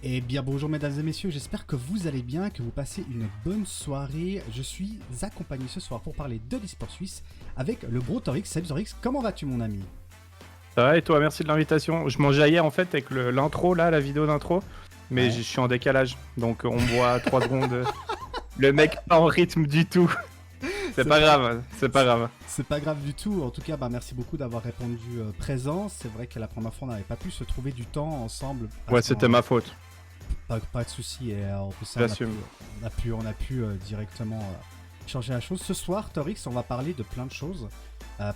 Eh bien bonjour mesdames et messieurs, j'espère que vous allez bien, que vous passez une bonne soirée. Je suis accompagné ce soir pour parler de l'e-sport suisse avec le gros Torix. Salut Torix, comment vas-tu mon ami? Ça va et toi, merci de l'invitation. Je m'enjaillais en fait avec l'intro là, la vidéo d'intro, mais Ouais. je suis en décalage, donc on me voit 3 secondes. Le mec pas en rythme du tout. C'est pas grave, c'est pas grave. C'est pas grave du tout, en tout cas merci beaucoup d'avoir répondu présent. C'est vrai que la première fois on n'avait pas pu se trouver du temps ensemble. Ouais, c'était ma faute, Pas de souci, et en plus ça j'assume. on a pu directement changer la chose. Ce soir Torix, on va parler de plein de choses.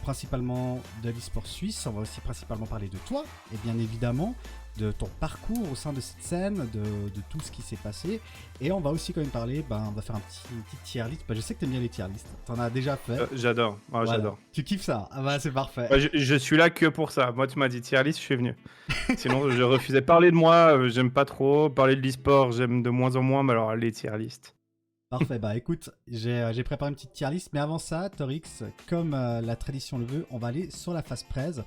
Principalement de l'e-sport suisse, on va aussi principalement parler de toi, et bien évidemment de ton parcours au sein de cette scène, de tout ce qui s'est passé, et on va aussi quand même parler, on va faire une petite tier list. Je sais que t'aimes bien les tier lists, t'en as déjà fait. J'adore, Voilà. j'adore. Tu kiffes ça? Ah bah c'est parfait. Ouais, je suis là que pour ça. Moi, tu m'as dit tier list, je suis venu. Sinon, je refusais. Parler de moi, j'aime pas trop. Parler de l'e-sport, j'aime de moins en moins, mais alors les tier list. Parfait, écoute, j'ai préparé une petite tier list, mais avant ça, Torix, comme la tradition le veut, on va aller sur la phase presse,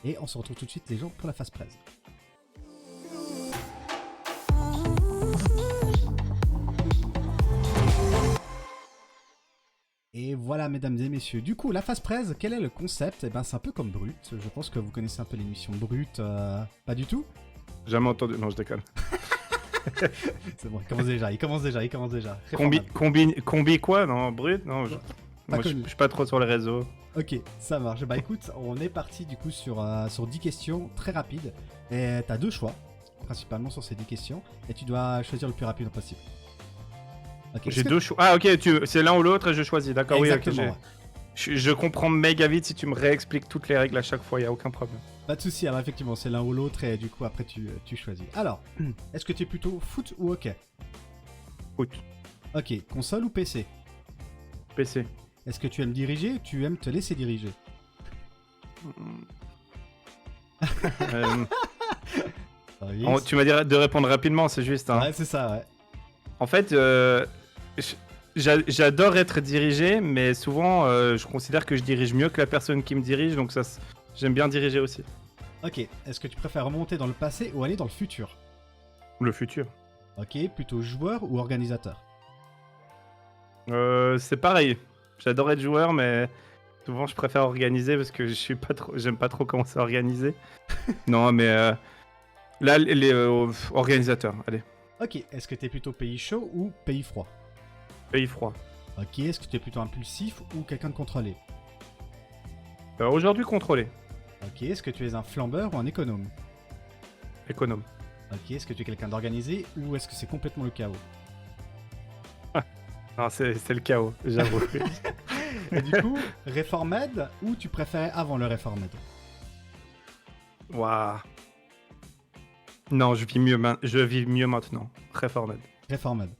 et on se retrouve tout de suite les gens pour la phase presse. Et voilà, mesdames et messieurs. Du coup, la phase presse, quel est le concept? Eh ben, c'est un peu comme Brut. Je pense que vous connaissez un peu l'émission Brut. Pas du tout? Jamais entendu. Non, je déconne. C'est bon, il commence déjà. Combi quoi? Non, brut? Non, moi, je suis pas trop sur les réseaux. Ok, ça marche. Écoute, on est parti du coup sur 10 questions très rapides. Et t'as deux choix, principalement sur ces 10 questions. Et tu dois choisir le plus rapide possible. Okay, J'ai deux choix. Ah, ok, c'est l'un ou l'autre et je choisis. D'accord, oui, ok. Exactement. Je comprends méga vite si tu me réexpliques toutes les règles à chaque fois, y a aucun problème. Pas de souci, alors effectivement, c'est l'un ou l'autre et du coup, après, tu choisis. Alors, est-ce que tu es plutôt foot ou hockey? Foot. Ok, console ou PC? PC. Est-ce que tu aimes diriger ou tu aimes te laisser diriger? Tu m'as dit de répondre rapidement, c'est juste. Hein. Ouais, c'est ça, ouais. En fait, j'adore être dirigé, mais souvent, je considère que je dirige mieux que la personne qui me dirige, donc ça, j'aime bien diriger aussi. Ok, est-ce que tu préfères remonter dans le passé ou aller dans le futur? Le futur. Ok, plutôt joueur ou organisateur? C'est pareil. J'adore être joueur, mais souvent je préfère organiser parce que j'aime pas trop comment c'est organisé. Non, mais là, les organisateurs, allez. Ok, est-ce que t'es plutôt pays chaud ou pays froid? Pays froid. Ok, est-ce que t'es plutôt impulsif ou quelqu'un de contrôlé? Aujourd'hui contrôlé. Ok, est-ce que tu es un flambeur ou un économe? Économe. Ok, est-ce que tu es quelqu'un d'organisé ou est-ce que c'est complètement le chaos? Non, c'est le chaos, j'avoue. Et du coup, Reformed ou tu préférais avant le Reformed? Waouh. Non, je vis mieux maintenant. Reformed. Reformed.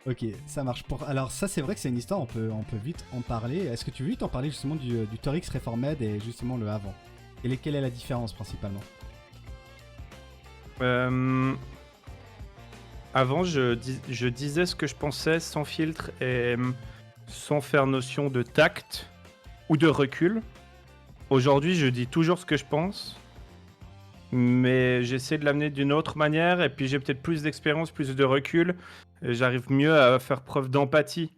Ok, ça marche. Alors ça, c'est vrai que c'est une histoire, on peut vite en parler. Est-ce que tu veux vite en parler justement du Torix Reformed et justement le avant? Et quelle est la différence principalement? Avant, je disais ce que je pensais sans filtre et sans faire notion de tact ou de recul. Aujourd'hui, je dis toujours ce que je pense, mais j'essaie de l'amener d'une autre manière et puis j'ai peut-être plus d'expérience, plus de recul. Et j'arrive mieux à faire preuve d'empathie.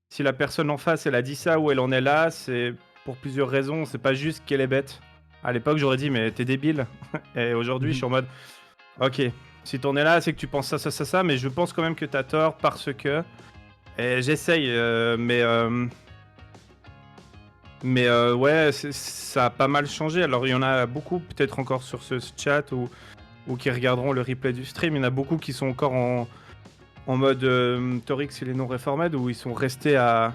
Si la personne en face, elle a dit ça ou elle en est là, c'est pour plusieurs raisons. C'est pas juste qu'elle est bête. À l'époque, j'aurais dit, mais t'es débile. Et aujourd'hui, je suis en mode, ok, si t'en es là, c'est que tu penses ça, mais je pense quand même que t'as tort parce que... Et j'essaye, mais ouais, ça a pas mal changé. Alors, il y en a beaucoup, peut-être encore sur ce chat ou qui regarderont le replay du stream. Il y en a beaucoup qui sont encore en mode Torix et les non-reformed, où ils sont restés à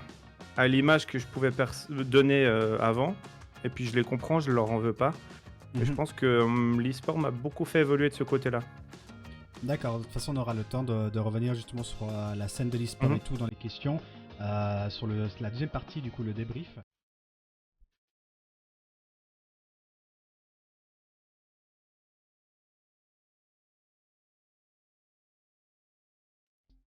l'image que je pouvais donner avant. Et puis, je les comprends, je leur en veux pas. Et je pense que l'e-sport m'a beaucoup fait évoluer de ce côté-là. D'accord, de toute façon on aura le temps de revenir justement sur la scène de l'e-sport et tout dans les questions, sur la deuxième partie du coup le débrief.